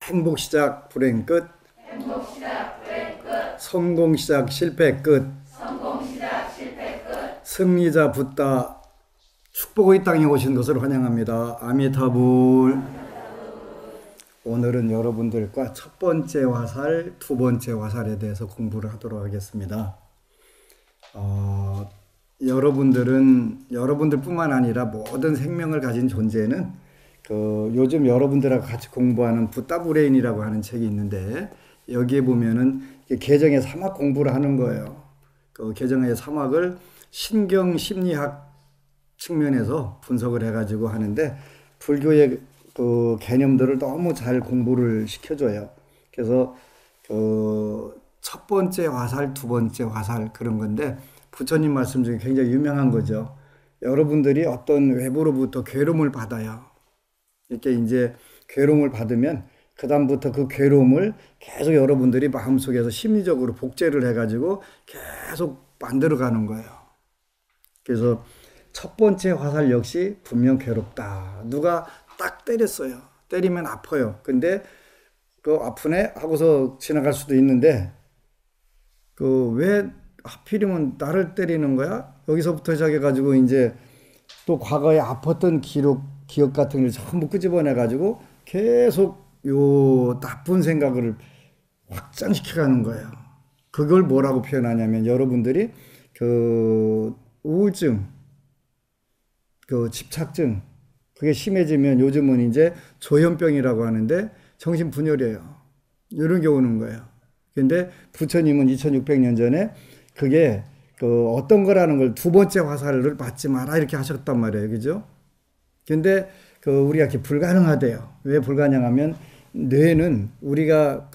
행복 시작 불행 끝. 행복 시작 불행 끝. 성공 시작 실패 끝. 성공 시작 실패 끝. 승리자 붓다 축복의 땅에 오신 것을 환영합니다. 아미타불. 오늘은 여러분들과 첫 번째 화살, 두 번째 화살에 대해서 공부를 하도록 하겠습니다. 여러분들뿐만 아니라 모든 생명을 가진 존재는 요즘 여러분들하고 같이 공부하는 붓다브레인이라고 하는 책이 있는데, 여기에 보면은 개정의 사막 공부를 하는 거예요. 개정의 사막을 신경 심리학 측면에서 분석을 해가지고 하는데, 불교의 개념들을 너무 잘 공부를 시켜줘요. 그래서 첫 번째 화살, 두 번째 화살 그런 건데, 부처님 말씀 중에 굉장히 유명한 거죠. 여러분들이 어떤 외부로부터 괴로움을 받아요. 이렇게 이제 괴로움을 받으면 그 다음부터 그 괴로움을 계속 여러분들이 마음속에서 심리적으로 복제를 해가지고 계속 만들어가는 거예요. 그래서 첫 번째 화살 역시 분명 괴롭다. 누가 딱 때렸어요. 때리면 아파요. 근데 아프네 하고서 지나갈 수도 있는데, 왜 하필이면 나를 때리는 거야? 여기서부터 시작해가지고 이제 또 과거에 아팠던 기억 같은 걸 전부 끄집어내가지고 계속 요 나쁜 생각을 확장시켜가는 거예요. 그걸 뭐라고 표현하냐면, 여러분들이 우울증, 집착증, 그게 심해지면 요즘은 이제 조현병이라고 하는데 정신분열이에요. 이런 게 오는 거예요. 근데 부처님은 2600년 전에 그게 어떤 거라는 걸 두 번째 화살을 받지 마라 이렇게 하셨단 말이에요. 그죠? 근데 우리가 이렇게 불가능하대요. 왜 불가능하면, 뇌는 우리가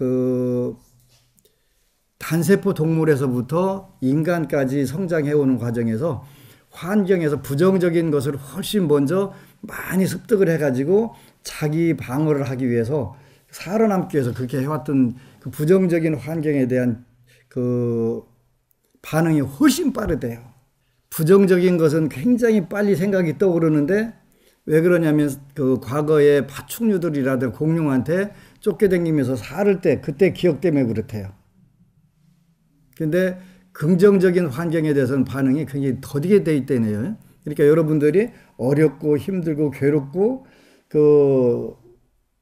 단세포 동물에서부터 인간까지 성장해오는 과정에서 환경에서 부정적인 것을 훨씬 먼저 많이 습득을 해가지고 자기 방어를 하기 위해서, 살아남기 위해서 그렇게 해왔던 그 부정적인 환경에 대한 반응이 훨씬 빠르대요. 부정적인 것은 굉장히 빨리 생각이 떠오르는데, 왜 그러냐면 과거의 파충류들이라든 공룡한테 쫓겨다니면서 살을 때 그때 기억 때문에 그렇대요. 근데 긍정적인 환경에 대해서는 반응이 굉장히 더디게 돼 있다네요. 그러니까 여러분들이 어렵고 힘들고 괴롭고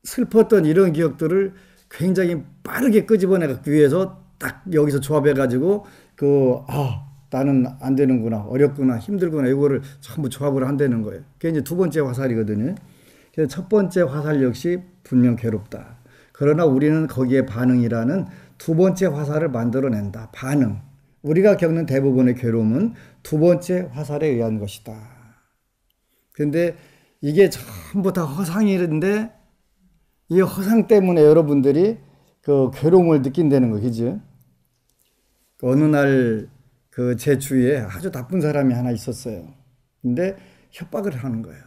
슬펐던 이런 기억들을 굉장히 빠르게 끄집어내기 위해서 딱 여기서 조합해가지고 나는 안 되는구나, 어렵구나, 힘들구나, 이거를 전부 조합을 한다는 거예요. 그게 이제 두 번째 화살이거든요. 그래서 첫 번째 화살 역시 분명 괴롭다. 그러나 우리는 거기에 반응이라는 두 번째 화살을 만들어낸다. 반응. 우리가 겪는 대부분의 괴로움은 두 번째 화살에 의한 것이다. 근데 이게 전부 다 허상인데, 이 허상 때문에 여러분들이 괴로움을 느낀다는 거, 그죠? 어느 날 제 주위에 아주 나쁜 사람이 하나 있었어요. 근데 협박을 하는 거예요.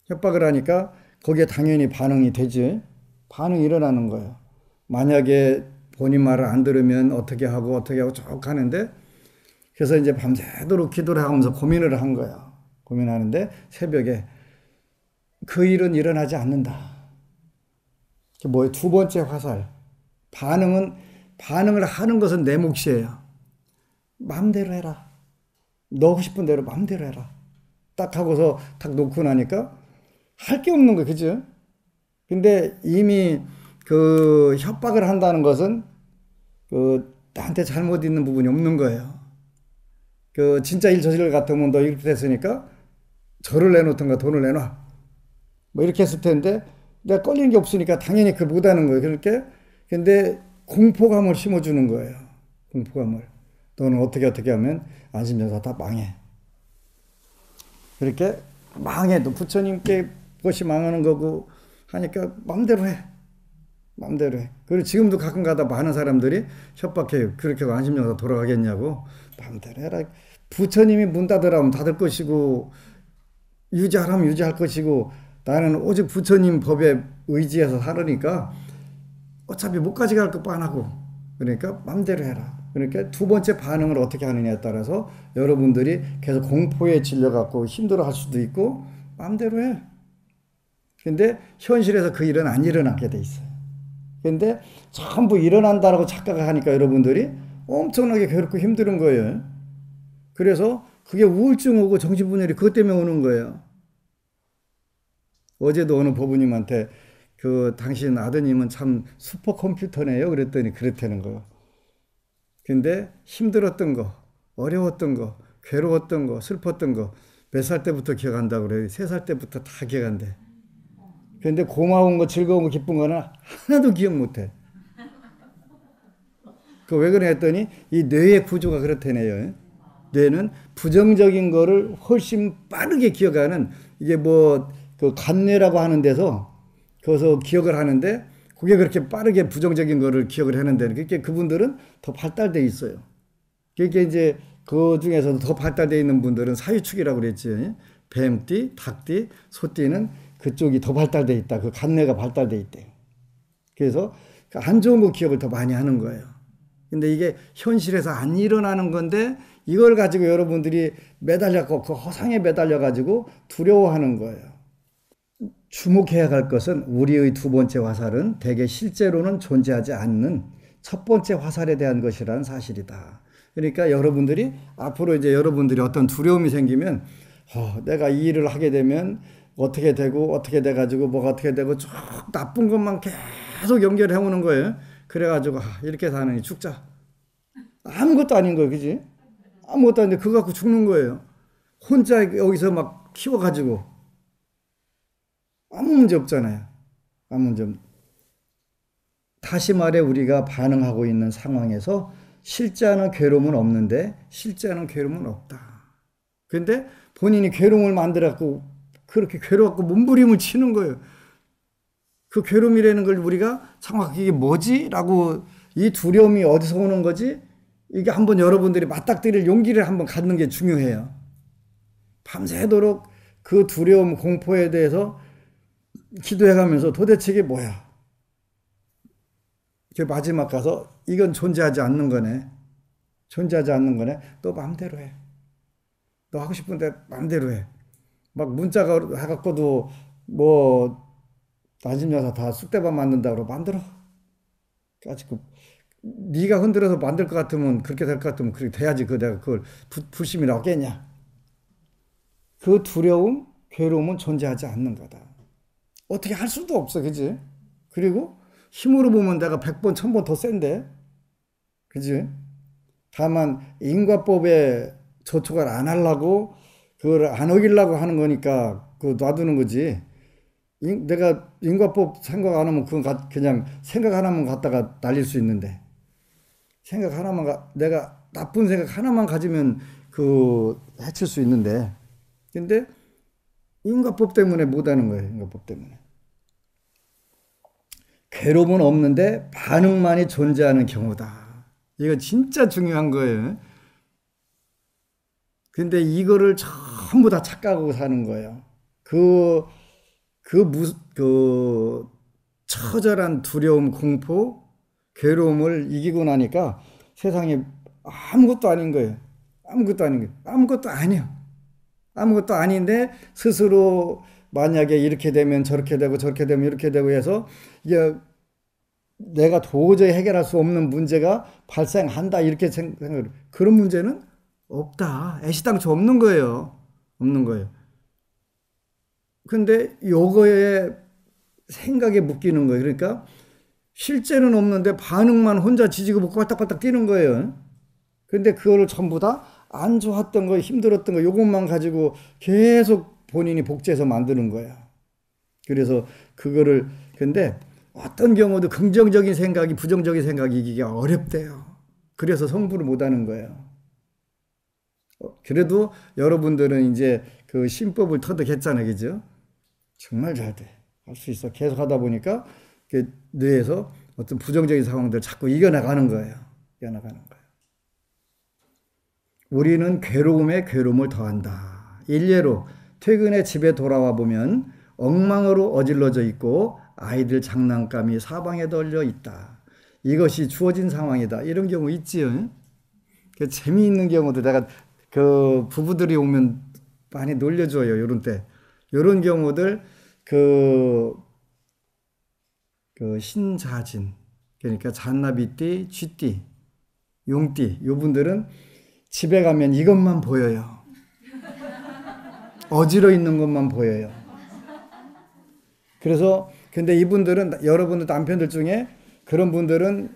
협박을 하니까 거기에 당연히 반응이 되지. 반응이 일어나는 거예요. 만약에 본인 말을 안 들으면 어떻게 하고 쭉 하는데, 그래서 이제 밤새도록 기도를 하면서 고민을 한 거예요. 고민하는데 새벽에 그 일은 일어나지 않는다. 뭐예요? 두 번째 화살. 반응을 하는 것은 내 몫이에요. 마음대로 해라. 넣고 싶은 대로 마음대로 해라. 딱 하고서 딱 놓고 나니까 할 게 없는 거예요. 그죠? 근데 이미 협박을 한다는 것은 나한테 잘못 있는 부분이 없는 거예요. 진짜 일 저질 같으면 너 이렇게 됐으니까 절을 내놓던가 돈을 내놔. 뭐 이렇게 했을 텐데, 내가 걸리는 게 없으니까 당연히 못하는 거예요. 그렇게. 근데 공포감을 심어주는 거예요. 공포감을. 너는 어떻게 하면 안심전사 다 망해. 그렇게 망해. 또 부처님께 것이 망하는 거고 하니까 마음대로 해. 마음대로 해. 그리고 지금도 가끔 가다 많은 사람들이 협박해요. 그렇게 하고 안심전사 돌아가겠냐고. 마음대로 해라. 부처님이 문 닫으라면 닫을 것이고, 유지하라면 유지할 것이고, 나는 오직 부처님 법에 의지해서 살으니까 어차피 못 가져갈 거 뻔하고, 그러니까 마음대로 해라. 그러니까 두 번째 반응을 어떻게 하느냐에 따라서 여러분들이 계속 공포에 질려갖고 힘들어 할 수도 있고, 마음대로 해. 근데 현실에서 그 일은 안 일어나게 돼 있어요. 근데 전부 일어난다라고 착각하니까 여러분들이 엄청나게 괴롭고 힘든 거예요. 그래서 그게 우울증 오고 정신분열이 그것 때문에 오는 거예요. 어제도 어느 법부님한테 당신 아드님은 참 슈퍼컴퓨터네요. 그랬더니 그렇다는 거예요. 근데 힘들었던 거, 어려웠던 거, 괴로웠던 거, 슬펐던 거 몇 살 때부터 기억한다고 그래요. 3살 때부터 다 기억한대. 근데 고마운 거, 즐거운 거, 기쁜 거는 하나도 기억 못해. 왜 그래 했더니 이 뇌의 구조가 그렇다네요. 뇌는 부정적인 거를 훨씬 빠르게 기억하는, 이게 간뇌라고 하는 데서 거기서 기억을 하는데, 그게 그렇게 빠르게 부정적인 거를 기억을 하는데, 그러니까 그분들은 더 발달돼 있어요. 그러니까 이제 그 중에서도 더 발달되어 있는 분들은 사유축이라고 그랬지. 뱀띠, 닭띠, 소띠는 그쪽이 더 발달되어 있다. 그 간뇌가 발달되어 있대요. 그래서 안 좋은 거 기억을 더 많이 하는 거예요. 근데 이게 현실에서 안 일어나는 건데, 이걸 가지고 여러분들이 매달렸고 그 허상에 매달려가지고 두려워하는 거예요. 주목해야 할 것은 우리의 두 번째 화살은 대개 실제로는 존재하지 않는 첫 번째 화살에 대한 것이라는 사실이다. 그러니까 여러분들이 앞으로 이제 여러분들이 어떤 두려움이 생기면 내가 이 일을 하게 되면 어떻게 되고 어떻게 돼가지고 뭐가 어떻게 되고 쭉 나쁜 것만 계속 연결해 오는 거예요. 그래가지고 이렇게 사느니 죽자. 아무것도 아닌 거예요. 그지? 아무것도 아닌데 그거 갖고 죽는 거예요. 혼자 여기서 막 키워가지고 아무 문제 없잖아요. 아무 문제 없. 다시 말해 우리가 반응하고 있는 상황에서 실제하는 괴로움은 없는데 실제하는 괴로움은 없다. 근데 본인이 괴로움을 만들었고 그렇게 괴로워갖고 몸부림을 치는 거예요. 그 괴로움이라는 걸 우리가 정확히 이게 뭐지? 라고, 이 두려움이 어디서 오는 거지? 이게 한번 여러분들이 맞닥뜨릴 용기를 한번 갖는 게 중요해요. 밤새도록 그 두려움, 공포에 대해서 기도해가면서 도대체 이게 뭐야? 마지막 가서 이건 존재하지 않는 거네. 존재하지 않는 거네. 너 마음대로 해. 너 하고 싶은데 마음대로 해. 막 문자가 해갖고도 난심녀사 다 쑥대밭 만든다고 만들어. 네가 흔들어서 만들 것 같으면, 그렇게 될 것 같으면 그렇게 돼야지. 내가 그걸 불심이라고 깼냐. 그 두려움, 괴로움은 존재하지 않는 거다. 어떻게 할 수도 없어. 그지? 그리고 힘으로 보면 내가 100번, 1000번 더 센데. 그지? 다만 인과법에 저촉을 안 하려고, 그걸 안 어기려고 하는 거니까 놔두는 거지. 내가 인과법 생각 안 하면 그건 그냥 생각 하나만 갖다가 날릴 수 있는데, 생각 하나만 내가 나쁜 생각 하나만 가지면 해칠 수 있는데, 근데 인과법 때문에 못 하는 거예요. 인과법 때문에. 괴로움은 없는데 반응만이 존재하는 경우다. 이거 진짜 중요한 거예요. 근데 이거를 전부 다 착각하고 사는 거예요. 처절한 두려움, 공포, 괴로움을 이기고 나니까 세상에 아무것도 아닌 거예요. 아무것도 아닌 거예요. 아무것도 아니야. 아무것도 아닌데 스스로 만약에 이렇게 되면 저렇게 되고 저렇게 되면 이렇게 되고 해서 이게 내가 도저히 해결할 수 없는 문제가 발생한다 이렇게 생각을, 그런 문제는 없다. 애시당초 없는 거예요. 없는 거예요. 근데 요거에 생각에 묶이는 거예요. 그러니까 실제는 없는데 반응만 혼자 지지고 볶고 발딱발딱 뛰는 거예요. 근데 그거를 전부 다 안 좋았던 거, 힘들었던 거, 요것만 가지고 계속 본인이 복제해서 만드는 거예요. 그래서 그거를, 근데 어떤 경우도 긍정적인 생각이 부정적인 생각이 이기기가 어렵대요. 그래서 성불을 못 하는 거예요. 그래도 여러분들은 이제 그 신법을 터득했잖아요. 그죠? 정말 잘 돼. 할 수 있어. 계속 하다 보니까 뇌에서 어떤 부정적인 상황들을 자꾸 이겨나가는 거예요. 이겨나가는 거예요. 우리는 괴로움에 괴로움을 더한다. 일례로 퇴근에 집에 돌아와 보면 엉망으로 어질러져 있고 아이들 장난감이 사방에 널려 있다. 이것이 주어진 상황이다. 이런 경우 있지요. 재미있는 경우도 내가 부부들이 오면 많이 놀려줘요. 이런 때. 이런 경우들 그 신자진, 그러니까 잔나비띠, 쥐띠, 용띠, 요 분들은 집에 가면 이것만 보여요. 어지러 있는 것만 보여요. 그래서 근데 이분들은, 여러분들 남편들 중에 그런 분들은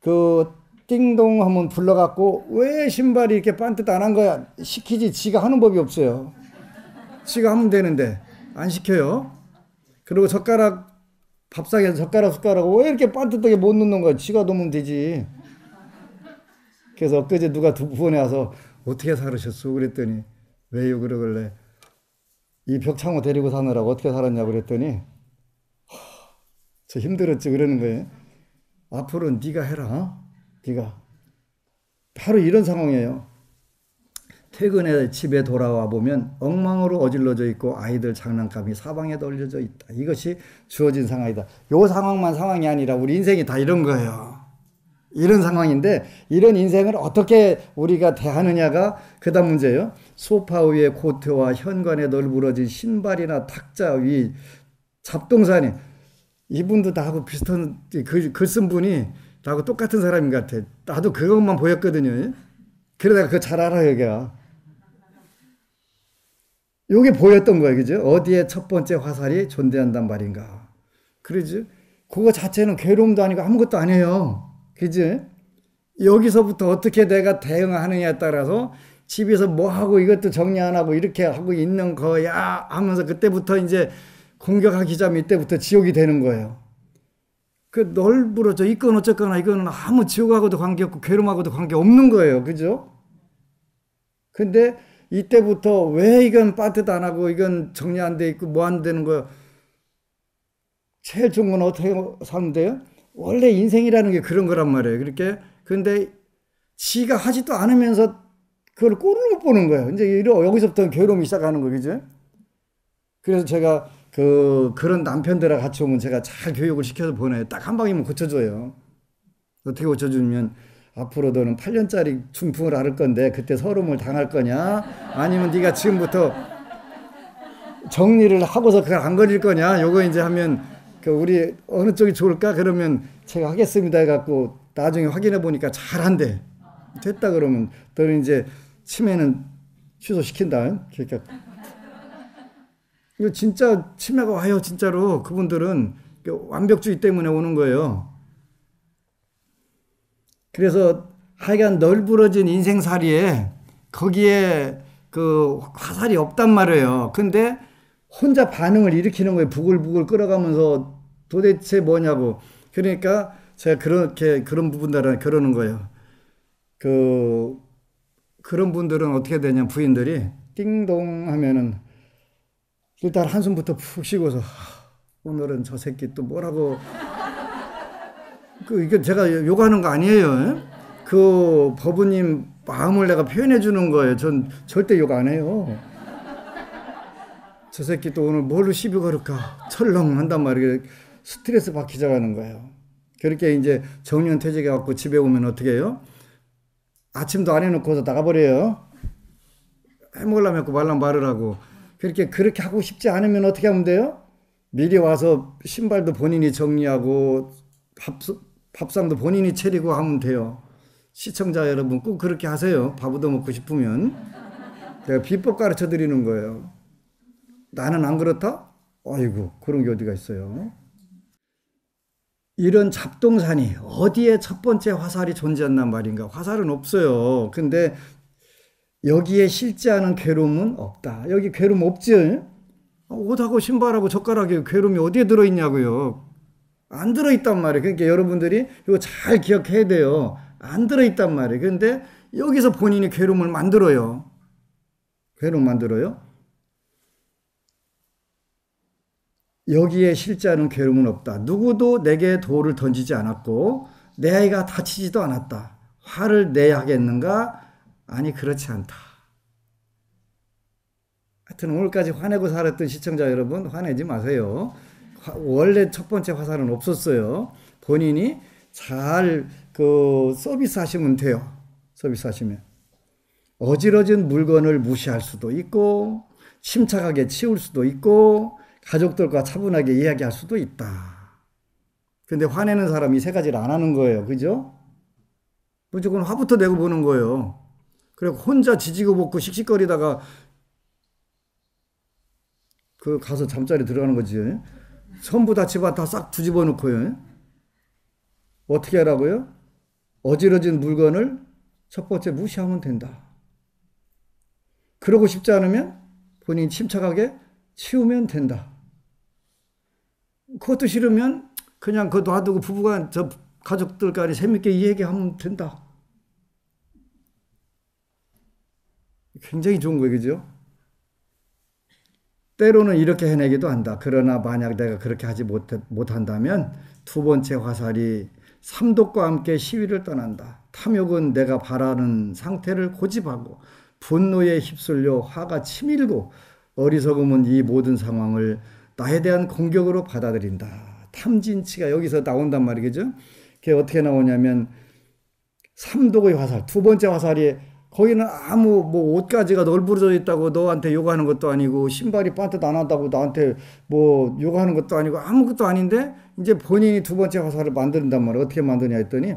그 띵동 하면 불러갖고 왜 신발이 이렇게 반듯 안 한 거야 시키지, 지가 하는 법이 없어요. 지가 하면 되는데 안 시켜요. 그리고 젓가락, 밥상에서 젓가락 왜 이렇게 반듯하게 못 넣는 거야, 지가 놓으면 되지. 그래서 엊그제 누가 두 번에 와서 어떻게 살으셨어 그랬더니, 왜요 그러길래, 이 벽창호 데리고 사느라고 어떻게 살았냐고 그랬더니, 저 힘들었지 그러는 거예요. 앞으로는 네가 해라. 네가. 바로 이런 상황이에요. 퇴근해 집에 돌아와 보면 엉망으로 어질러져 있고 아이들 장난감이 사방에 널려져 있다. 이것이 주어진 상황이다. 요 상황만 상황이 아니라 우리 인생이 다 이런 거예요. 이런 상황인데, 이런 인생을 어떻게 우리가 대하느냐가 그다음 문제예요. 소파 위에 고트와 현관에 널브러진 신발이나 탁자 위 잡동사니, 이분도 나하고 비슷한 글 쓴 분이 나하고 똑같은 사람인 것 같아. 나도 그것만 보였거든요. 그러다가 그거 잘 알아요, 여기가. 요게 보였던 거예요, 그죠? 어디에 첫 번째 화살이 존재한단 말인가. 그러지? 그거 자체는 괴로움도 아니고 아무것도 아니에요. 그지? 여기서부터 어떻게 내가 대응하느냐에 따라서 집에서 뭐 하고 이것도 정리 안 하고 이렇게 하고 있는 거야 하면서 그때부터 이제 공격하기 전 이때부터 지옥이 되는 거예요. 그 널브러져 이건 어쨌거나 이거는 아무 지옥하고도 관계없고 괴로움하고도 관계없는 거예요. 그죠? 근데 이때부터 왜 이건 빠듯 안 하고 이건 정리 안 돼 있고 뭐 안 되는 거야. 제일 좋은 건 어떻게 사면 돼요? 원래 인생이라는 게 그런 거란 말이에요. 그렇게. 근데 지가 하지도 않으면서 그걸 꼴을 못 보는 거예요. 이제 여기서부터 괴로움이 시작하는 거죠. 그죠? 그래서 제가 그런 남편들하고 같이 오면 제가 잘 교육을 시켜서 보내요. 딱 한 방이면 고쳐줘요. 어떻게 고쳐주면, 앞으로 너는 8년짜리 중풍을 앓을 건데 그때 서름을 당할 거냐? 아니면 네가 지금부터 정리를 하고서 그걸 안 걸릴 거냐? 요거 이제 하면 우리 어느 쪽이 좋을까? 그러면 제가 하겠습니다 해갖고 나중에 확인해 보니까 잘한대. 됐다 그러면 너는 이제 치매는 취소시킨다. 그러니까 이거 진짜 치매가 와요. 진짜로 그분들은 완벽주의 때문에 오는 거예요. 그래서 하여간 널브러진 인생살이에 거기에 그 화살이 없단 말이에요. 근데 혼자 반응을 일으키는 거예요. 부글부글 끓어가면서 도대체 뭐냐고. 그러니까 제가 그런 부분들은 그러는 거예요. 그런 분들은 어떻게 되냐, 부인들이 띵동 하면은 일단 한숨부터 푹 쉬고서, 오늘은 저 새끼 또 뭐라고. 이게 제가 욕하는 거 아니에요. 그 법우님 마음을 내가 표현해 주는 거예요. 전 절대 욕 안 해요. 저 새끼 또 오늘 뭘로 시비 걸을까 철렁 한단 말이에요. 스트레스 받기 시작하는 거예요. 그렇게 이제 정년 퇴직해 갖고 집에 오면 어떻게 해요? 아침도 안 해놓고서 나가버려요. 해먹으려면 그 말랑 말을 하고. 그렇게 하고 싶지 않으면 어떻게 하면 돼요? 미리 와서 신발도 본인이 정리하고 밥상도 본인이 차리고 하면 돼요. 시청자 여러분 꼭 그렇게 하세요. 밥 얻어 먹고 싶으면. 내가 비법 가르쳐 드리는 거예요. 나는 안 그렇다? 아이고, 그런 게 어디가 있어요. 이런 잡동사니 어디에 첫 번째 화살이 존재한단 말인가. 화살은 없어요. 근데 여기에 실제하는 괴로움은 없다. 여기 괴로움 없지? 옷하고 신발하고 젓가락에 괴로움이 어디에 들어있냐고요. 안 들어있단 말이에요. 그러니까 여러분들이 이거 잘 기억해야 돼요. 안 들어있단 말이에요. 그런데 여기서 본인이 괴로움을 만들어요. 괴로움 만들어요. 여기에 실제하는 괴로움은 없다. 누구도 내게 돌을 던지지 않았고 내 아이가 다치지도 않았다. 화를 내야 하겠는가? 아니, 그렇지 않다. 하여튼 오늘까지 화내고 살았던 시청자 여러분, 화내지 마세요. 원래 첫 번째 화살은 없었어요. 본인이 잘 서비스 하시면 돼요. 서비스 하시면. 어지러진 물건을 무시할 수도 있고 침착하게 치울 수도 있고 가족들과 차분하게 이야기할 수도 있다. 근데 화내는 사람이 세 가지를 안 하는 거예요. 그죠? 무조건 화부터 내고 보는 거예요. 그리고 혼자 지지고 볶고 씩씩거리다가 그 가서 잠자리 들어가는 거지. 전부 다 집안 다 싹 뒤집어 놓고요. 어떻게 하라고요? 어지러진 물건을 첫 번째 무시하면 된다. 그러고 싶지 않으면 본인이 침착하게 치우면 된다. 그것도 싫으면 그냥 그거 놔두고 부부간 저 가족들 간에 재밌게 이야기하면 된다. 굉장히 좋은 거예요. 그죠? 때로는 이렇게 해내기도 한다. 그러나 만약 내가 그렇게 하지 못한다면 두 번째 화살이 삼독과 함께 시위를 떠난다. 탐욕은 내가 바라는 상태를 고집하고 분노에 휩쓸려 화가 치밀고 어리석음은 이 모든 상황을 나에 대한 공격으로 받아들인다. 탐진치가 여기서 나온단 말이겠죠. 그게 어떻게 나오냐면 삼독의 화살, 두 번째 화살이 거기는 아무 뭐 옷가지가 널브러져 있다고 너한테 욕하는 것도 아니고 신발이 반듯 안 한다고 나한테 뭐 욕하는 것도 아니고 아무것도 아닌데 이제 본인이 두 번째 화살을 만든단 말이에요. 어떻게 만드냐 했더니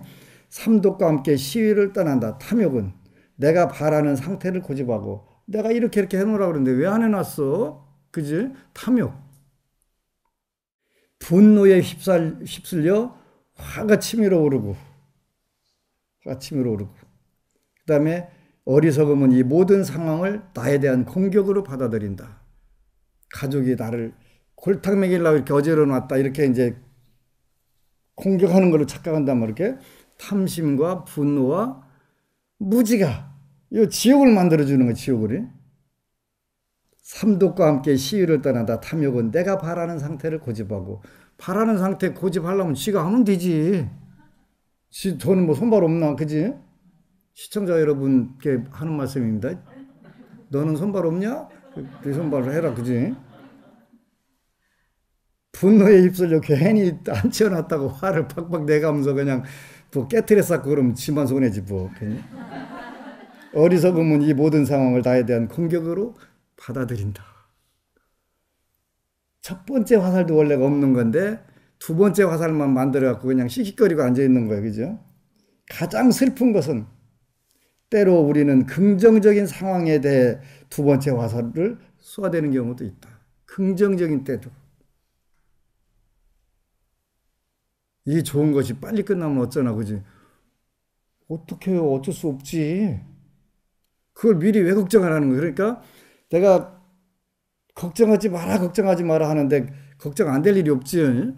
삼독과 함께 시위를 떠난다. 탐욕은 내가 바라는 상태를 고집하고 내가 이렇게 해놓으라고 그러는데 왜 안 해놨어? 그지? 탐욕. 분노에 휩쓸려 화가 치밀어 오르고 그 다음에 어리석음은 이 모든 상황을 나에 대한 공격으로 받아들인다. 가족이 나를 골탕 먹이려고 이렇게 어지러 놨다. 이렇게 이제 공격하는 걸로 착각한단 말이에요. 탐심과 분노와 무지가 이 지옥을 만들어주는 거예요. 지옥을. 삼독과 함께 시위를 떠나다 탐욕은 내가 바라는 상태를 고집하고 바라는 상태 고집하려면 지가 하면 되지. 저는 뭐 손발 없나 그지? 시청자 여러분께 하는 말씀입니다. 너는 손발 없냐? 네 손발을 해라 그지? 분노에 휩쓸려 괜히 안 치워놨다고 화를 팍팍 내가면서 그냥 뭐 깨트려 쌓고 그러면 지만 손해지 뭐. 어리석음은 이 모든 상황을 나에 대한 공격으로 받아들인다. 첫 번째 화살도 원래가 없는 건데 두 번째 화살만 만들어갖고 그냥 씩씩거리고 앉아있는 거예요. 그죠? 가장 슬픈 것은 때로 우리는 긍정적인 상황에 대해 두 번째 화살을 쏘아대는 경우도 있다. 긍정적인 때도. 이 좋은 것이 빨리 끝나면 어쩌나 그지? 어떻게 해요? 어쩔 수 없지. 그걸 미리 왜 걱정을 하는 거예요? 그러니까 내가 걱정하지 마라 하는데 걱정 안 될 일이 없지.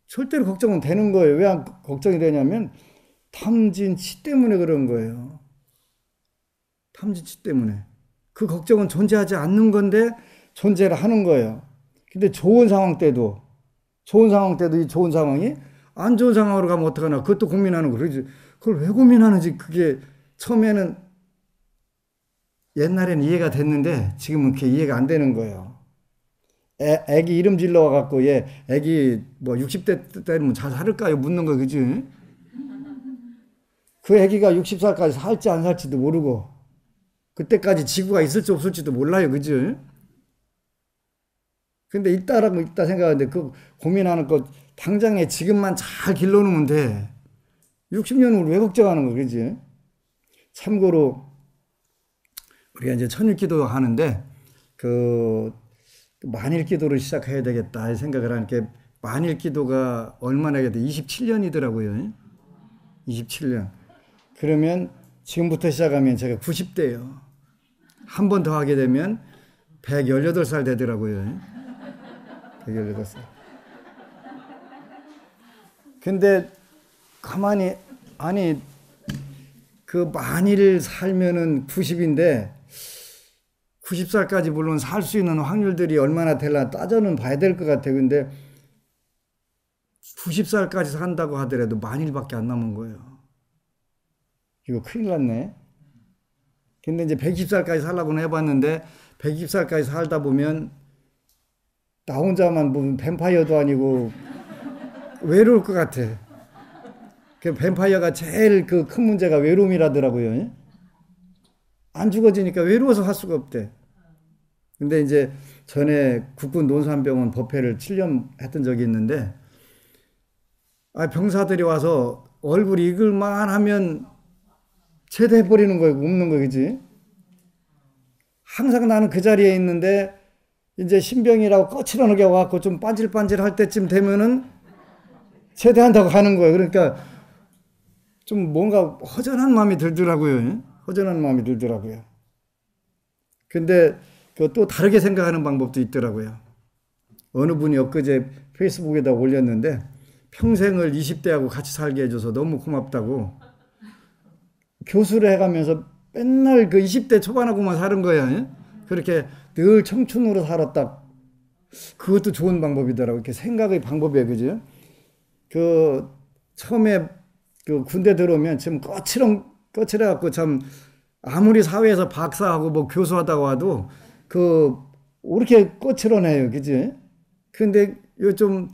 절대로 걱정은 되는 거예요. 왜 안 걱정이 되냐면 탐진치 때문에 그런 거예요. 탐진치 때문에. 그 걱정은 존재하지 않는 건데 존재를 하는 거예요. 근데 좋은 상황 때도 이 좋은 상황이 안 좋은 상황으로 가면 어떡하나 그것도 고민하는 거예요. 그걸 왜 고민하는지 그게 처음에는 옛날에는 이해가 됐는데 지금은 그게 이해가 안 되는 거예요. 애기 이름 질러 와갖고 애기 뭐 60대 때면 잘 살을까요? 묻는 거 그지? 그 애기가 60살까지 살지 안 살지도 모르고 그때까지 지구가 있을지 없을지도 몰라요. 그지? 근데 있다 생각하는데 그 고민하는 거 당장에 지금만 잘 길러놓으면 돼. 60년 후를 왜 걱정하는 거 그지? 참고로 우리가 이제 천일기도 하는데 그 만일기도를 시작해야 되겠다 생각을 하는 게 만일기도가 얼마나 해야 돼? 27년이더라고요. 27년. 그러면 지금부터 시작하면 제가 90대예요. 한 번 더 하게 되면 118살 되더라고요. 118살. 근데 가만히 그 만일 살면은 90인데 90살까지 물론 살 수 있는 확률들이 얼마나 될라 따져는 봐야 될 것 같아요. 근데 90살까지 산다고 하더라도 만일밖에 안 남은 거예요. 이거 큰일 났네. 근데 이제 120살까지 살라고는 해봤는데 120살까지 살다 보면 나 혼자만 뭐 뱀파이어도 아니고 외로울 것 같아. 그 뱀파이어가 제일 그 큰 문제가 외로움이라더라고요. 안 죽어지니까 외로워서 할 수가 없대. 근데 이제 전에 국군 논산병원 법회를 7년 했던 적이 있는데, 병사들이 와서 얼굴 익을만 하면 제대해버리는 거예요. 없는 거, 그지? 항상 나는 그 자리에 있는데, 이제 신병이라고 거칠어하게 와갖고 좀 반질반질 할 때쯤 되면은 제대한다고 하는 거예요. 그러니까 좀 뭔가 허전한 마음이 들더라고요. 허전한 마음이 들더라고요. 근데 또 다르게 생각하는 방법도 있더라고요. 어느 분이 엊그제 페이스북에다 올렸는데, 평생을 20대하고 같이 살게 해줘서 너무 고맙다고, 교수를 해가면서 맨날 그 20대 초반하고만 사는 거야. 그렇게 늘 청춘으로 살았다. 그것도 좋은 방법이더라고. 이렇게 생각의 방법이에요. 그죠? 처음에 군대 들어오면 지금 거칠어갖고 참, 아무리 사회에서 박사하고 뭐 교수하다가 와도 왜 이렇게 거칠어내요. 그지? 근데 요즘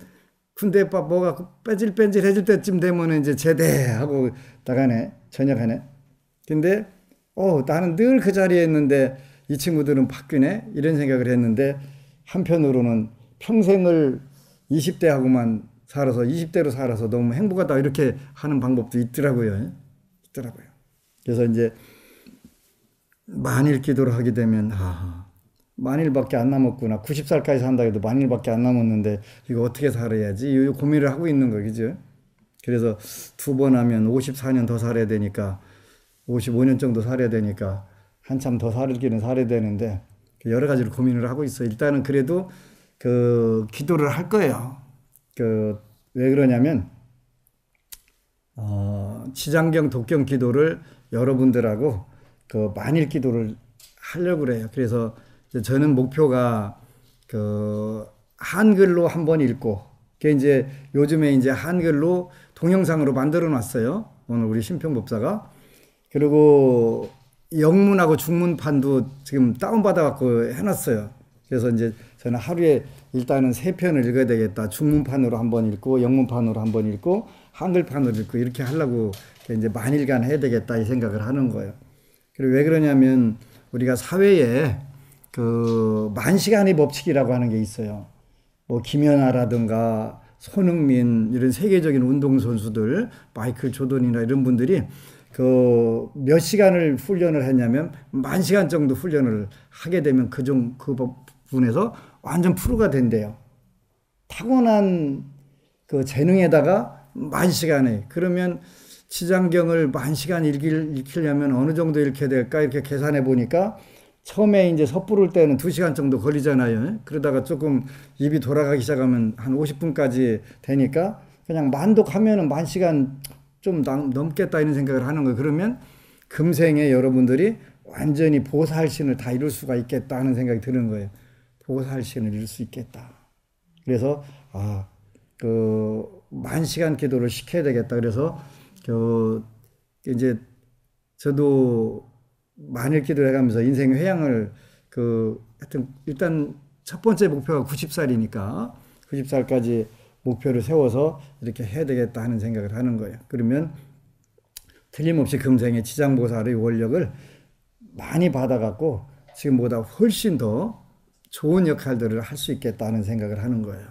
군대 뭐가 빼질빼질해질 때쯤 되면 이제 제대하고 나가네. 전역하네. 근데 나는 늘 그 자리에 있는데 이 친구들은 바뀌네, 이런 생각을 했는데, 한편으로는 평생을 20대하고만 살아서 20대로 살아서 너무 행복하다, 이렇게 하는 방법도 있더라고요. 그래서 이제 만일 기도를 하게 되면, 만일밖에 안 남았구나. 90살까지 산다 해도 만일밖에 안 남았는데 이거 어떻게 살아야지, 이 고민을 하고 있는 거, 그죠? 그래서 2번 하면 54년 더 살아야 되니까, 55년 정도 살아야 되니까 한참 더 살기는 살아야 되는데, 여러 가지로 고민을 하고 있어요. 일단은 그래도 기도를 할 거예요. 왜 그러냐면, 지장경 독경 기도를 여러분들하고 만일 기도를 하려고 그래요. 그래서 저는 목표가 한글로 한번 읽고, 그게 이제 요즘에 이제 한글로 동영상으로 만들어 놨어요. 오늘 우리 심평법사가. 그리고 영문하고 중문판도 지금 다운받아갖고 해놨어요. 그래서 이제 저는 하루에 일단은 3편을 읽어야 되겠다. 중문판으로 한번 읽고, 영문판으로 한번 읽고, 한글판으로 읽고, 이렇게 하려고 이제 만일간 해야 되겠다, 이 생각을 하는 거예요. 그리고 왜 그러냐면, 우리가 사회에 만시간의 법칙이라고 하는 게 있어요. 뭐 김연아라든가 손흥민, 이런 세계적인 운동선수들, 마이클 조던이나 이런 분들이 몇 시간을 훈련을 했냐면 10,000시간 정도 훈련을 하게 되면 그 부분에서 완전 프로가 된대요. 타고난 재능에다가 10,000시간에, 그러면 지장경을 10,000시간 읽히려면 어느 정도 읽혀야 될까, 이렇게 계산해 보니까, 처음에 이제 섣부를 때는 2시간 정도 걸리잖아요. 그러다가 조금 입이 돌아가기 시작하면 한 50분까지 되니까, 그냥 만독하면은 10,000시간 좀 넘겠다, 이런 생각을 하는 거예요. 그러면 금생에 여러분들이 완전히 보살신을 다 이룰 수가 있겠다 하는 생각이 드는 거예요. 보살신을 이룰 수 있겠다. 그래서 10,000시간 기도를 시켜야 되겠다. 그래서 이제 저도 만일 기도를 해가면서 인생 회양을 하여튼 일단 첫 번째 목표가 90살이니까 90살까지 목표를 세워서 이렇게 해야 되겠다 하는 생각을 하는 거예요. 그러면 틀림없이 금생의 지장보살의 원력을 많이 받아갖고 지금보다 훨씬 더 좋은 역할들을 할 수 있겠다는 생각을 하는 거예요.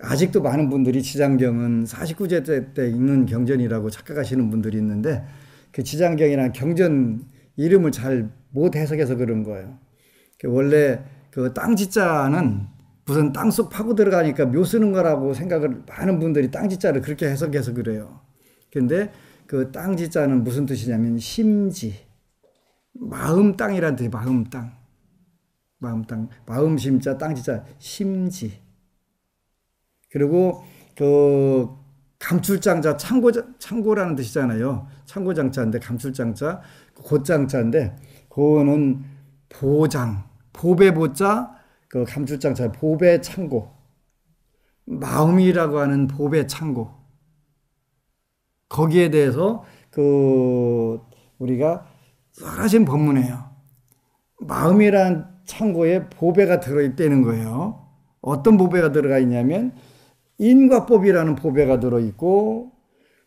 아직도 많은 분들이 지장경은 49제 때 읽는 경전이라고 착각하시는 분들이 있는데, 그 지장경이라는 경전 이름을 잘 못 해석해서 그런 거예요. 원래 땅지자는 무슨 땅속 파고 들어가니까 묘 쓰는 거라고 생각을, 많은 분들이 땅지자를 그렇게 해석해서 그래요. 근데 땅지자는 무슨 뜻이냐면 심지, 마음 땅이란 뜻이, 마음 땅. 마음 심자, 땅지자, 심지. 그리고 감출장자, 창고라는 뜻이잖아요. 창고장자인데, 감출장자, 곧장자인데, 그거는 보장, 보배 보자, 감출장자, 보배 창고. 마음이라고 하는 보배 창고. 거기에 대해서 우리가 잘하신 법문이에요. 마음이란 창고에 보배가 들어있다는 거예요. 어떤 보배가 들어가 있냐면 인과법이라는 보배가 들어있고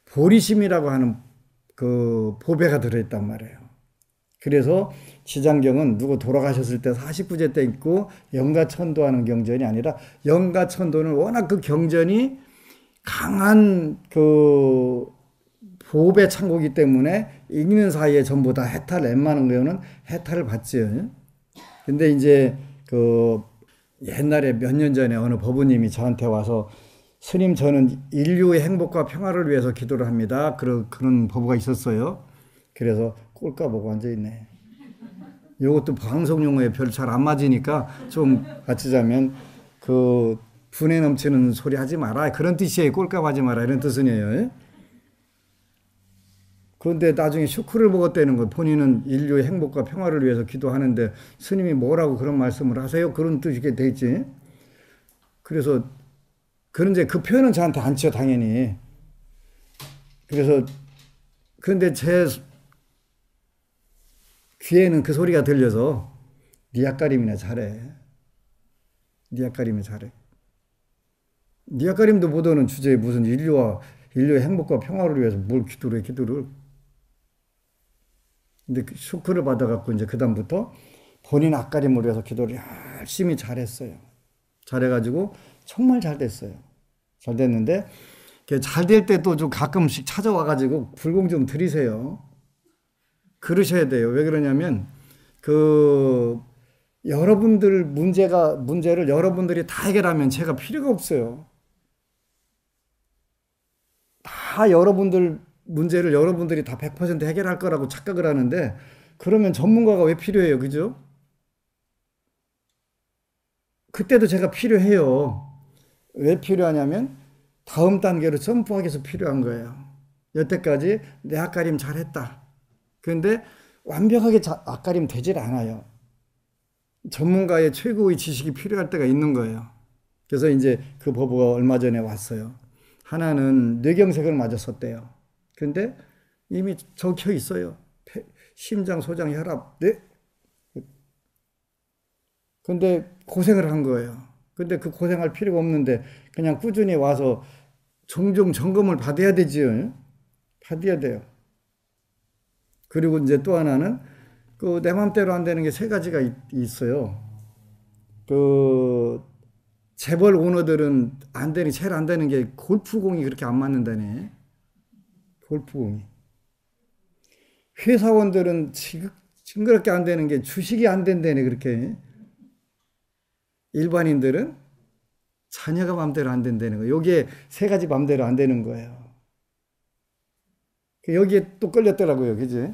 보리심이라고 하는 보배가 들어있단 말이에요. 그래서 지장경은 누구 돌아가셨을 때 49제 때 있고 영가천도하는 경전이 아니라 영가천도는 워낙 그 경전이 강한 그 보배 창고기 때문에 읽는 사이에 전부 다 해탈 웬만한 거는 해탈을 받지요. 근데 이제 그 옛날에 몇 년 전에 어느 법우님이 저한테 와서 스님 저는 인류의 행복과 평화를 위해서 기도를 합니다. 그런 법우가 있었어요. 그래서 꼴까 보고 앉아있네. 이것도 방송 용어에 별로 잘 안 맞으니까 좀 맞추자면 그 분에 넘치는 소리 하지 마라. 그런 뜻이에요. 꼴값 하지 마라. 이런 뜻은요. 그런데 나중에 슈크를 먹었다는 거 본인은 인류의 행복과 평화를 위해서 기도하는데 스님이 뭐라고 그런 말씀을 하세요? 그런 뜻이게 돼 있지. 그래서 그런데 그 표현은 저한테 안 치요, 당연히. 그래서 그런데 제 귀에는 그 소리가 들려서 니 앞가림이나 잘해. 니 앞가림이 잘해. 니 앞가림도 못 오는 주제에 무슨 인류의 행복과 평화를 위해서 뭘 기도를 해, 기도를. 근데 쇼크를 받아갖고 이제 그다음부터 본인 앞가림을 위해서 기도를 열심히 잘했어요. 잘해가지고 정말 잘 됐어요. 잘 됐는데 잘 될 때 또 좀 가끔씩 찾아와가지고 불공 좀 들이세요. 그러셔야 돼요. 왜 그러냐면 여러분들 문제를 여러분들이 다 해결하면 제가 필요가 없어요. 다 여러분들 문제를 여러분들이 다 100% 해결할 거라고 착각을 하는데 그러면 전문가가 왜 필요해요? 그죠? 그때도 제가 필요해요. 왜 필요하냐면 다음 단계로 점프하기 위해서 필요한 거예요. 여태까지 내 앞가림 잘했다. 그런데 완벽하게 앞가림 되질 않아요. 전문가의 최고의 지식이 필요할 때가 있는 거예요. 그래서 이제 그 법우가 얼마 전에 왔어요. 하나는 뇌경색을 맞았었대요. 근데 이미 적혀 있어요. 심장, 소장, 혈압, 네. 근데 고생을 한 거예요. 근데 그 고생할 필요가 없는데 그냥 꾸준히 와서 종종 점검을 받아야 되지요. 받아야 돼요. 그리고 이제 또 하나는 내 맘대로 안 되는 게 세 가지가 있어요. 재벌 오너들은 제일 안 되는 게 골프공이 그렇게 안 맞는다네. 골프공이. 회사원들은 징그럽게 안 되는 게 주식이 안 된다네, 그렇게. 일반인들은 자녀가 맘대로 안 된다는 거예요. 여기에 세 가지 맘대로 안 되는 거예요. 여기에 또 끌렸더라고요. 그지?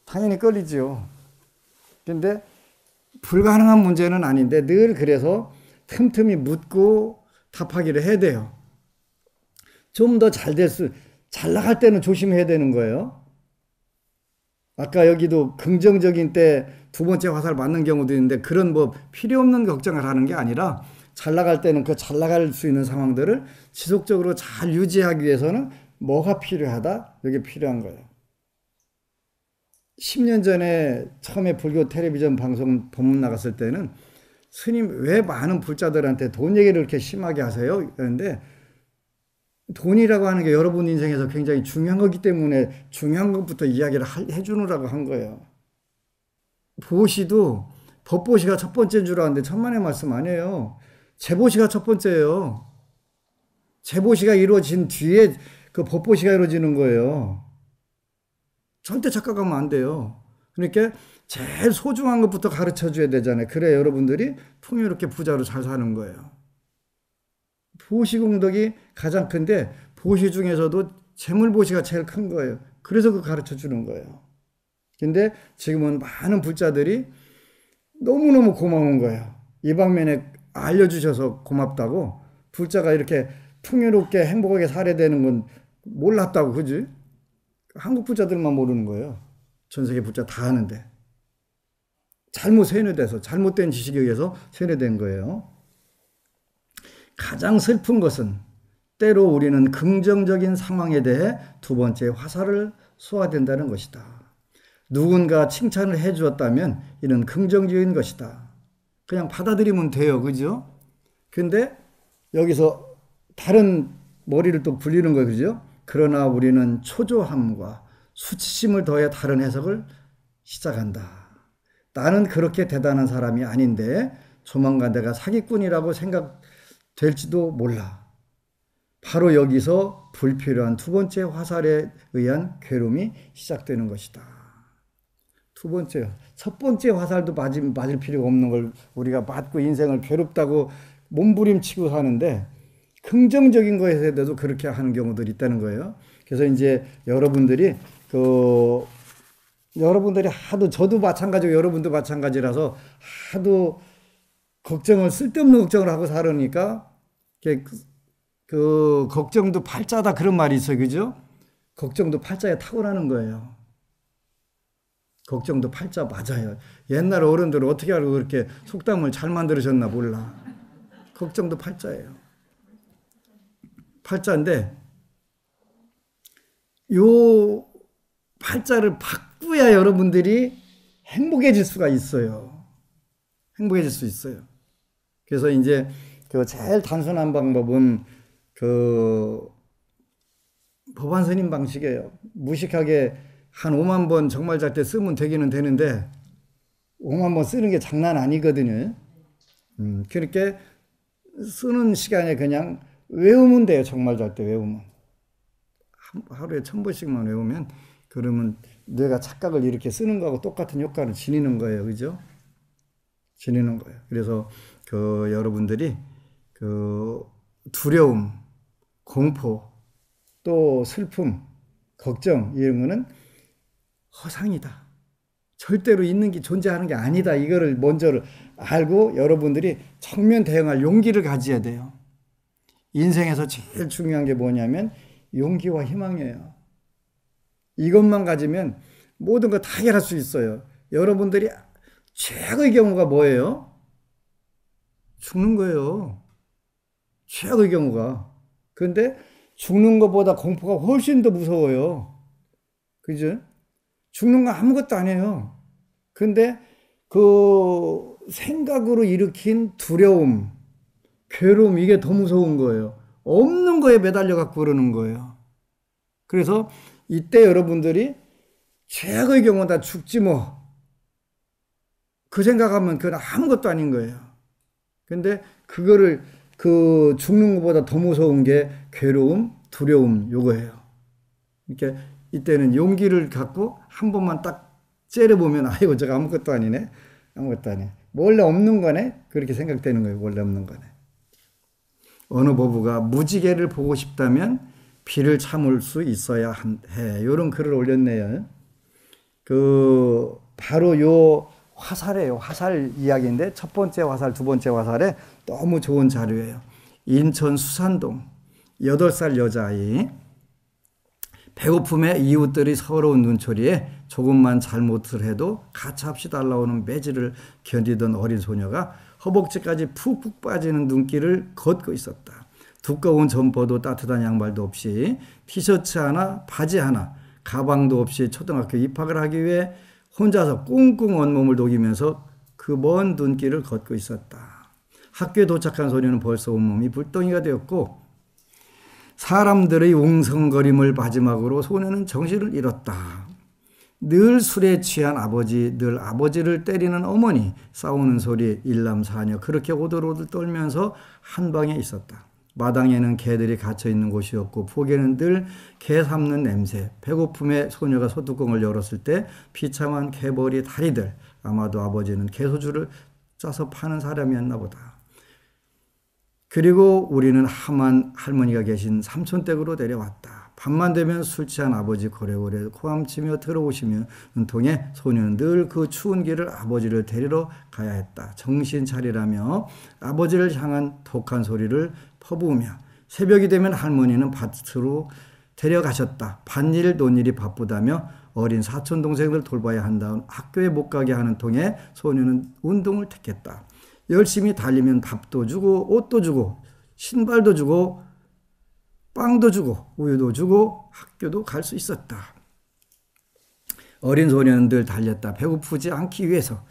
당연히 끌리죠. 근데 불가능한 문제는 아닌데 늘 그래서 틈틈이 묻고 답하기를 해야 돼요. 좀 더 잘 나갈 때는 조심해야 되는 거예요. 아까 여기도 긍정적인 때 두 번째 화살 맞는 경우도 있는데 그런 필요 없는 걱정을 하는 게 아니라 잘 나갈 때는 그 잘 나갈 수 있는 상황들을 지속적으로 잘 유지하기 위해서는 뭐가 필요하다? 이게 필요한 거예요. 10년 전에 처음에 불교 텔레비전 방송 법문 나갔을 때는 스님 왜 많은 불자들한테 돈 얘기를 이렇게 심하게 하세요? 그런데 돈이라고 하는 게 여러분 인생에서 굉장히 중요한 거기 때문에 중요한 것부터 이야기를 해주느라고 한 거예요. 보시도 법보시가 첫 번째인 줄 알았는데 천만의 말씀 아니에요. 재보시가 첫 번째예요. 재보시가 이루어진 뒤에 그 법보시가 이루어지는 거예요. 절대 착각하면 안 돼요. 그러니까 제일 소중한 것부터 가르쳐 줘야 되잖아요. 그래야 여러분들이 풍요롭게 부자로 잘 사는 거예요. 보시공덕이 가장 큰데 보시 중에서도 재물보시가 제일 큰 거예요. 그래서 그 가르쳐 주는 거예요. 근데 지금은 많은 불자들이 너무너무 고마운 거예요. 이 방면에 알려주셔서 고맙다고. 불자가 이렇게 풍요롭게 행복하게 살아야 되는 건 몰랐다고. 그지? 한국 불자들만 모르는 거예요. 전 세계 불자 다 아는데. 잘못 세뇌돼서 잘못된 지식에 의해서 세뇌된 거예요. 가장 슬픈 것은 때로 우리는 긍정적인 상황에 대해 두 번째 화살을 쏘아야 된다는 것이다. 누군가 칭찬을 해 주었다면 이는 긍정적인 것이다. 그냥 받아들이면 돼요. 그죠? 근데 여기서 다른 머리를 또 굴리는 거예요. 그죠? 그러나 우리는 초조함과 수치심을 더해 다른 해석을 시작한다. 나는 그렇게 대단한 사람이 아닌데 조만간 내가 사기꾼이라고 생각될지도 몰라. 바로 여기서 불필요한 두 번째 화살에 의한 괴로움이 시작되는 것이다. 두 번째, 첫 번째 화살도 맞을 필요가 없는 걸 우리가 맞고 인생을 괴롭다고 몸부림치고 사는데 긍정적인 것에 대해서도 그렇게 하는 경우들이 있다는 거예요. 그래서 이제 여러분들이 하도, 저도 마찬가지고 여러분도 마찬가지라서 하도 쓸데없는 걱정을 하고 살으니까 그 걱정도 팔자다 그런 말이 있어요. 그죠? 걱정도 팔자에 타고나는 거예요. 걱정도 팔자 맞아요. 옛날 어른들은 어떻게 알고 그렇게 속담을 잘 만들으셨나 몰라. 걱정도 팔자예요. 팔자인데 요 팔자를 바꾸야 여러분들이 행복해질 수가 있어요. 행복해질 수 있어요. 그래서 이제 그 제일 단순한 방법은 그 법안 선임 방식이에요. 무식하게 한 5만 번 정말 잘 때 쓰면 되기는 되는데 5만 번 쓰는 게 장난 아니거든요. 그렇게 쓰는 시간에 그냥 외우면 돼요. 정말 잘 때 외우면. 하루에 1000번씩만 외우면 그러면 내가 착각을 이렇게 쓰는 거하고 똑같은 효과를 지니는 거예요. 그죠? 지니는 거예요. 그래서 그 여러분들이 그 두려움, 공포, 또 슬픔, 걱정 이런 거는 허상이다. 절대로 있는 게 존재하는 게 아니다. 이거를 먼저 알고 여러분들이 정면 대응할 용기를 가져야 돼요. 인생에서 제일 중요한 게 뭐냐면 용기와 희망이에요. 이것만 가지면 모든 거 다 해결할 수 있어요. 여러분들이 최악의 경우가 뭐예요? 죽는 거예요. 최악의 경우가. 그런데 죽는 것보다 공포가 훨씬 더 무서워요. 그죠? 죽는 건 아무것도 아니에요. 근데 그 생각으로 일으킨 두려움, 괴로움, 이게 더 무서운 거예요. 없는 거에 매달려 갖고 그러는 거예요. 그래서 이때 여러분들이 최악의 경우 다 죽지 뭐. 그 생각하면 그건 아무것도 아닌 거예요. 근데 그거를 그 죽는 것보다 더 무서운 게 괴로움, 두려움, 요거예요. 이렇게 이때는 용기를 갖고 한 번만 딱 째려보면 아이고 저거 아무것도 아니네. 아무것도 아니네. 원래 없는 거네. 그렇게 생각되는 거예요. 원래 없는 거네. 어느 부부가 무지개를 보고 싶다면 비를 참을 수 있어야 해. 이런 글을 올렸네요. 바로 요 화살이에요. 화살 이야기인데 첫 번째 화살, 두 번째 화살에 너무 좋은 자료예요. 인천 수산동 8살 여자아이. 배고픔에 이웃들이 서러운 눈초리에 조금만 잘못을 해도 가차없이 달라오는 매질을 견디던 어린 소녀가 허벅지까지 푹푹 빠지는 눈길을 걷고 있었다. 두꺼운 점퍼도 따뜻한 양말도 없이 티셔츠 하나, 바지 하나, 가방도 없이 초등학교 입학을 하기 위해 혼자서 꽁꽁 온몸을 녹이면서 그 먼 눈길을 걷고 있었다. 학교에 도착한 소녀는 벌써 온몸이 불덩이가 되었고 사람들의 웅성거림을 마지막으로 소녀는 정신을 잃었다. 늘 술에 취한 아버지, 늘 아버지를 때리는 어머니, 싸우는 소리, 일남사녀 그렇게 오들오들 떨면서 한 방에 있었다. 마당에는 개들이 갇혀있는 곳이었고 폭에는 늘 개 삶는 냄새, 배고픔에 소녀가 소뚜껑을 열었을 때 비참한 개벌이 다리들, 아마도 아버지는 개소주를 짜서 파는 사람이었나 보다. 그리고 우리는 함한 할머니가 계신 삼촌댁으로 내려왔다. 밤만 되면 술 취한 아버지 고래고래 코함치며 들어오시면 통해 소녀는 늘 그 추운 길을 아버지를 데리러 가야 했다. 정신 차리라며 아버지를 향한 독한 소리를 퍼부으며 새벽이 되면 할머니는 밭으로 데려가셨다. 밭일 논일이 바쁘다며 어린 사촌 동생들 돌봐야 한다는 학교에 못 가게 하는 통에 소녀는 운동을 택했다. 열심히 달리면 밥도 주고 옷도 주고 신발도 주고 빵도 주고 우유도 주고 학교도 갈 수 있었다. 어린 소녀는 늘 달렸다. 배고프지 않기 위해서.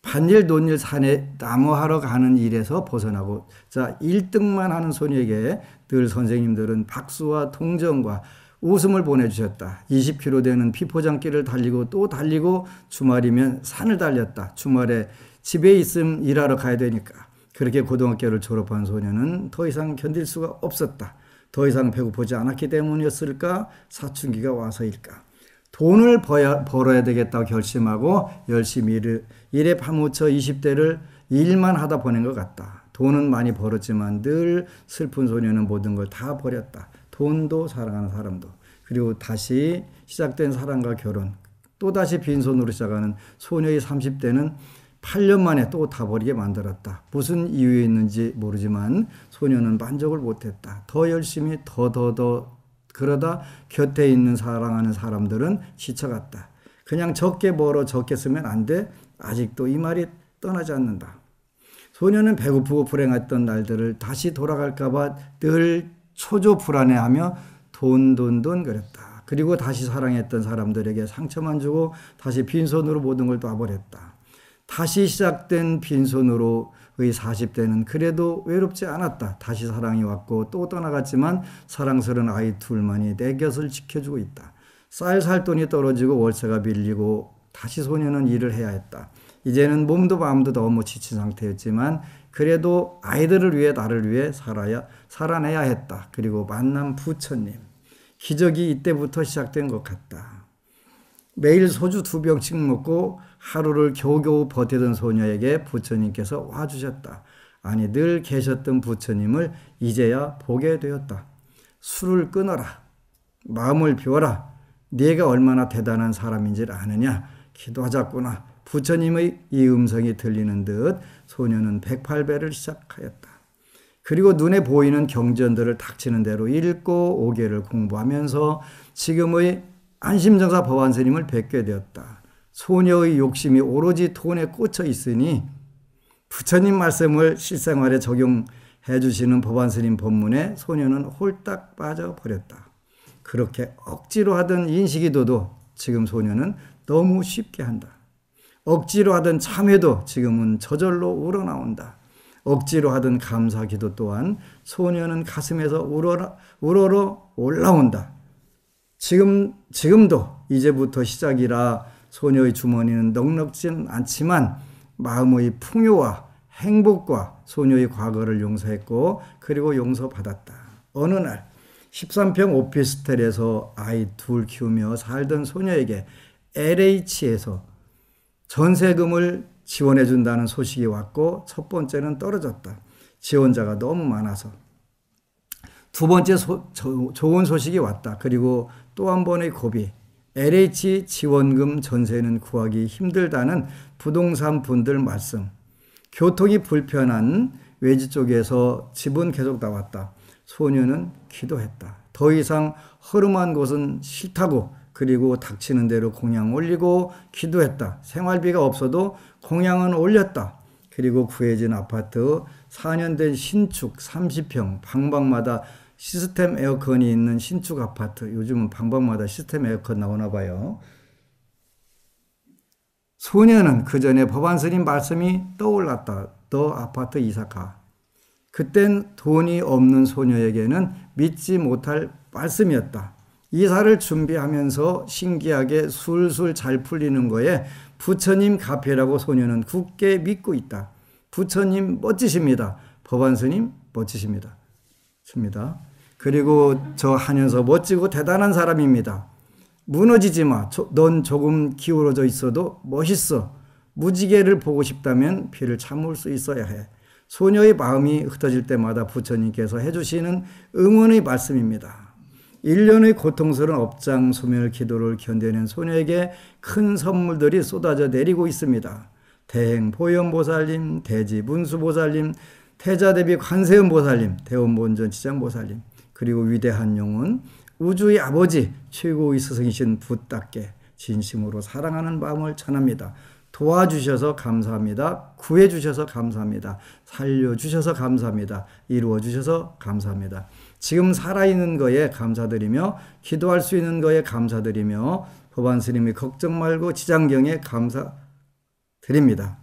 밭일 논일 산에 나무하러 가는 일에서 벗어나고 1등만 하는 소녀에게 늘 선생님들은 박수와 동정과 웃음을 보내주셨다. 20km 되는 비포장길을 달리고 또 달리고 주말이면 산을 달렸다. 주말에 집에 있음 일하러 가야 되니까. 그렇게 고등학교를 졸업한 소녀는 더 이상 견딜 수가 없었다. 더 이상 배고프지 않았기 때문이었을까? 사춘기가 와서일까? 돈을 벌어야 되겠다고 결심하고 열심히 일에 파묻혀 20대를 일만 하다 보낸 것 같다. 돈은 많이 벌었지만 늘 슬픈 소녀는 모든 걸 다 버렸다. 돈도 사랑하는 사람도. 그리고 다시 시작된 사랑과 결혼. 또다시 빈손으로 시작하는 소녀의 30대는 8년 만에 또 다 버리게 만들었다. 무슨 이유였는지 모르지만 소녀는 만족을 못했다. 더 열심히 더 그러다 곁에 있는 사랑하는 사람들은 지쳐갔다. 그냥 적게 벌어 적게 쓰면 안 돼? 아직도 이 말이 떠나지 않는다. 소녀는 배고프고 불행했던 날들을 다시 돌아갈까 봐 늘 초조 불안해하며 돈 거렸다. 그리고 다시 사랑했던 사람들에게 상처만 주고 다시 빈손으로 모든 걸 놔버렸다. 다시 시작된 빈손으로의 40대는 그래도 외롭지 않았다. 다시 사랑이 왔고 또 떠나갔지만 사랑스러운 아이 둘만이 내 곁을 지켜주고 있다. 쌀 살 돈이 떨어지고 월세가 밀리고 다시 소녀는 일을 해야 했다. 이제는 몸도 마음도 너무 지친 상태였지만 그래도 아이들을 위해 나를 위해 살아내야 했다. 그리고 만난 부처님. 기적이 이때부터 시작된 것 같다. 매일 소주 2병씩 먹고 하루를 겨우겨우 버티던 소녀에게 부처님께서 와주셨다. 아니 늘 계셨던 부처님을 이제야 보게 되었다. 술을 끊어라. 마음을 비워라. 네가 얼마나 대단한 사람인지를 아느냐. 기도하자꾸나. 부처님의 이 음성이 들리는 듯 소녀는 108배를 시작하였다. 그리고 눈에 보이는 경전들을 닥치는 대로 읽고 5개를 공부하면서 지금의 안심정사 법안스님을 뵙게 되었다. 소녀의 욕심이 오로지 돈에 꽂혀 있으니 부처님 말씀을 실생활에 적용해 주시는 법안스님 법문에 소녀는 홀딱 빠져버렸다. 그렇게 억지로 하던 인식기도도 지금 소녀는 너무 쉽게 한다. 억지로 하던 참회도 지금은 저절로 우러나온다. 억지로 하던 감사기도 또한 소녀는 가슴에서 우러러 올라온다. 지금도 이제부터 시작이라 소녀의 주머니는 넉넉진 않지만 마음의 풍요와 행복과 소녀의 과거를 용서했고 그리고 용서받았다. 어느 날 13평 오피스텔에서 아이 둘 키우며 살던 소녀에게 LH에서 전세금을 지원해 준다는 소식이 왔고 첫 번째는 떨어졌다. 지원자가 너무 많아서. 두 번째 좋은 소식이 왔다. 그리고 또 한 번의 고비. LH 지원금 전세는 구하기 힘들다는 부동산 분들 말씀. 교통이 불편한 외지 쪽에서 집은 계속 나왔다. 소녀는 기도했다. 더 이상 허름한 곳은 싫다고 그리고 닥치는 대로 공양 올리고 기도했다. 생활비가 없어도 공양은 올렸다. 그리고 구해진 아파트 4년 된 신축 30평 방방마다 시스템 에어컨이 있는 신축 아파트. 요즘은 방방마다 시스템 에어컨 나오나 봐요. 소녀는 그 전에 법안스님 말씀이 떠올랐다. 너 아파트 이사가. 그땐 돈이 없는 소녀에게는 믿지 못할 말씀이었다. 이사를 준비하면서 신기하게 술술 잘 풀리는 거에 부처님 가폐라고 소녀는 굳게 믿고 있다. 부처님 멋지십니다. 법안스님 멋지십니다. 그리고 저 한연서 멋지고 대단한 사람입니다. 무너지지 마. 넌 조금 기울어져 있어도 멋있어. 무지개를 보고 싶다면 비를 참을 수 있어야 해. 소녀의 마음이 흩어질 때마다 부처님께서 해주시는 응원의 말씀입니다. 1년의 고통스러운 업장 소멸 기도를 견뎌낸 소녀에게 큰 선물들이 쏟아져 내리고 있습니다. 대행 보현보살님, 대지 문수보살님, 태자대비 관세음보살님, 대원본전 지장보살님, 그리고 위대한 영혼 우주의 아버지 최고의 스승이신 붓답게 진심으로 사랑하는 마음을 전합니다. 도와주셔서 감사합니다. 구해주셔서 감사합니다. 살려주셔서 감사합니다. 이루어주셔서 감사합니다. 지금 살아있는 거에 감사드리며 기도할 수 있는 거에 감사드리며 법안스님의 걱정 말고 지장경에 감사드립니다.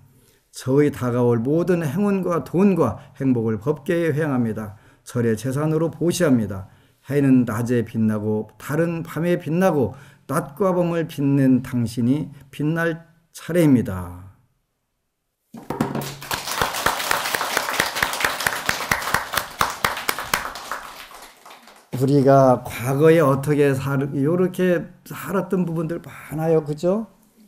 저의 다가올 모든 행운과 돈과 행복을 법계에 회항합니다. 절의 재산으로 보시합니다. 해는 낮에 빛나고 달은 밤에 빛나고 낮과 밤을 빛낸 당신이 빛날 차례입니다. 우리가 과거에 어떻게 이렇게 살았던 부분들 많아요. 그죠?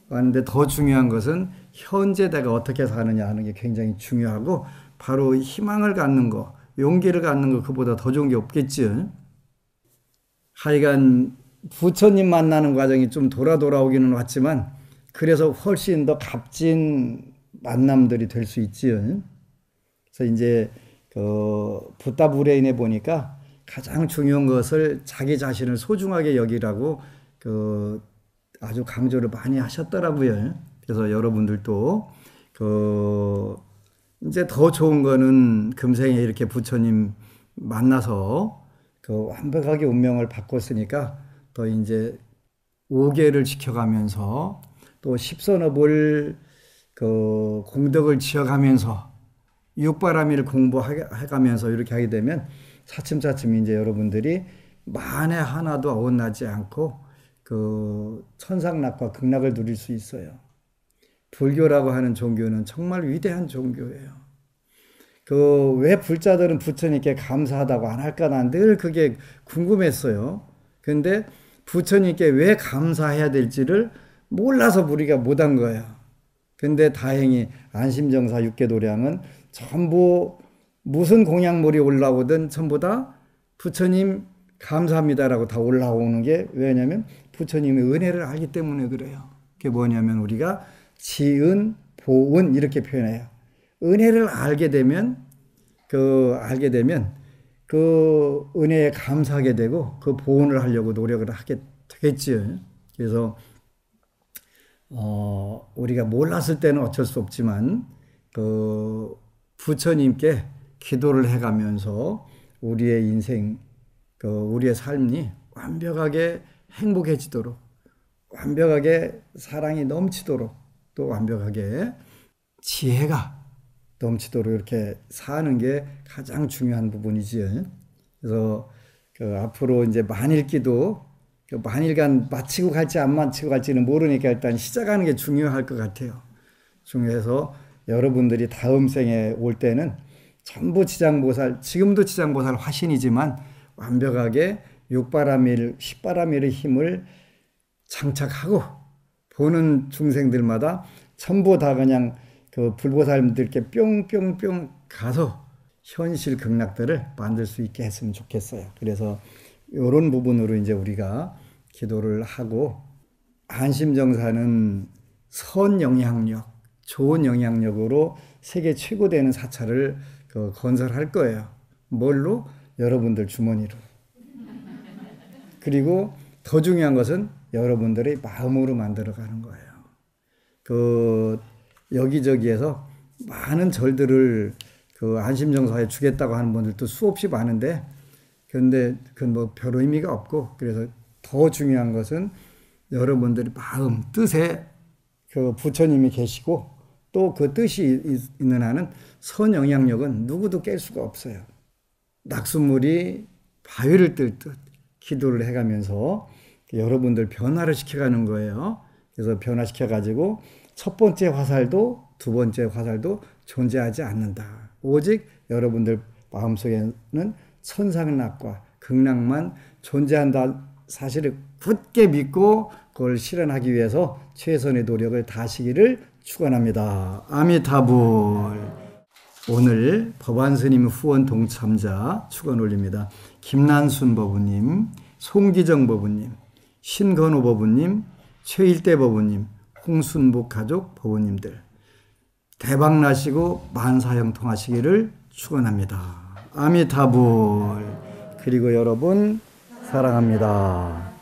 그런데 더 중요한 것은 현재 내가 어떻게 사느냐 하는 게 굉장히 중요하고, 바로 희망을 갖는 거, 용기를 갖는 거, 그보다 더 좋은 게 없겠지. 하여간 부처님 만나는 과정이 좀 돌아오기는 왔지만, 그래서 훨씬 더 값진 만남들이 될 수 있지. 그래서 이제 붓다 브레인에 보니까 가장 중요한 것을 자기 자신을 소중하게 여기라고 아주 강조를 많이 하셨더라고요. 그래서 여러분들도 이제 더 좋은 거는 금생에 이렇게 부처님 만나서 완벽하게 운명을 바꿨으니까, 더 이제 5계를 지켜가면서 또 십선업을 공덕을 지어가면서 육바라밀을 공부해가면서 이렇게 하게 되면 차츰차츰 이제 여러분들이 만에 하나도 어긋나지 않고 천상락과 극락을 누릴 수 있어요. 불교라고 하는 종교는 정말 위대한 종교예요. 왜 불자들은 부처님께 감사하다고 안 할까? 난 늘 그게 궁금했어요. 근데 부처님께 왜 감사해야 될지를 몰라서 우리가 못한 거예요. 근데 다행히 안심정사 육계도량은 전부 무슨 공약물이 올라오든 전부 다 부처님 감사합니다라고 다 올라오는 게, 왜냐하면 부처님의 은혜를 알기 때문에 그래요. 그게 뭐냐면 우리가 지은, 보은 이렇게 표현해요. 은혜를 알게 되면 그 은혜에 감사하게 되고 그 보은을 하려고 노력을 하게 되겠지요. 그래서 우리가 몰랐을 때는 어쩔 수 없지만 부처님께 기도를 해가면서 우리의 인생, 우리의 삶이 완벽하게 행복해지도록, 완벽하게 사랑이 넘치도록, 또 완벽하게 지혜가 넘치도록 이렇게 사는 게 가장 중요한 부분이지. 그래서 앞으로 이제 만일기도 만일간 마치고 갈지 안 마치고 갈지는 모르니까 일단 시작하는 게 중요할 것 같아요. 중요해서 여러분들이 다음 생에 올 때는 전부 지장보살, 지금도 지장보살 화신이지만 완벽하게 육바라밀, 십바라밀의 힘을 장착하고 보는 중생들마다 전부 다 그냥 불보살님들께 뿅뿅뿅 가서 현실 극락들을 만들 수 있게 했으면 좋겠어요. 그래서 이런 부분으로 이제 우리가 기도를 하고, 안심정사는 선 영향력, 좋은 영향력으로 세계 최고 되는 사찰을 건설할 거예요. 뭘로? 여러분들 주머니로. 그리고 더 중요한 것은 여러분들의 마음으로 만들어가는 거예요. 여기저기에서 많은 절들을 안심정사에 주겠다고 하는 분들도 수없이 많은데, 그런데 그건 뭐 별 의미가 없고, 그래서 더 중요한 것은 여러분들의 마음, 뜻에 부처님이 계시고, 또 그 뜻이 있는 한은 선 영향력은 누구도 깰 수가 없어요. 낙숫물이 바위를 뜰 듯 기도를 해가면서 여러분들 변화를 시켜가는 거예요. 그래서 변화시켜가지고 첫 번째 화살도 두 번째 화살도 존재하지 않는다. 오직 여러분들 마음속에는 천상락과 극락만 존재한다 사실을 굳게 믿고 그걸 실현하기 위해서 최선의 노력을 다하시기를 축원합니다. 아미타불. 오늘 법안스님 후원 동참자 축원 올립니다. 김난순 법우님, 송기정 법우님, 신건호 법우님, 최일대 법우님, 홍순복 가족 법우님들 대박 나시고 만사형통하시기를 축원합니다. 아미타불. 그리고 여러분 사랑합니다.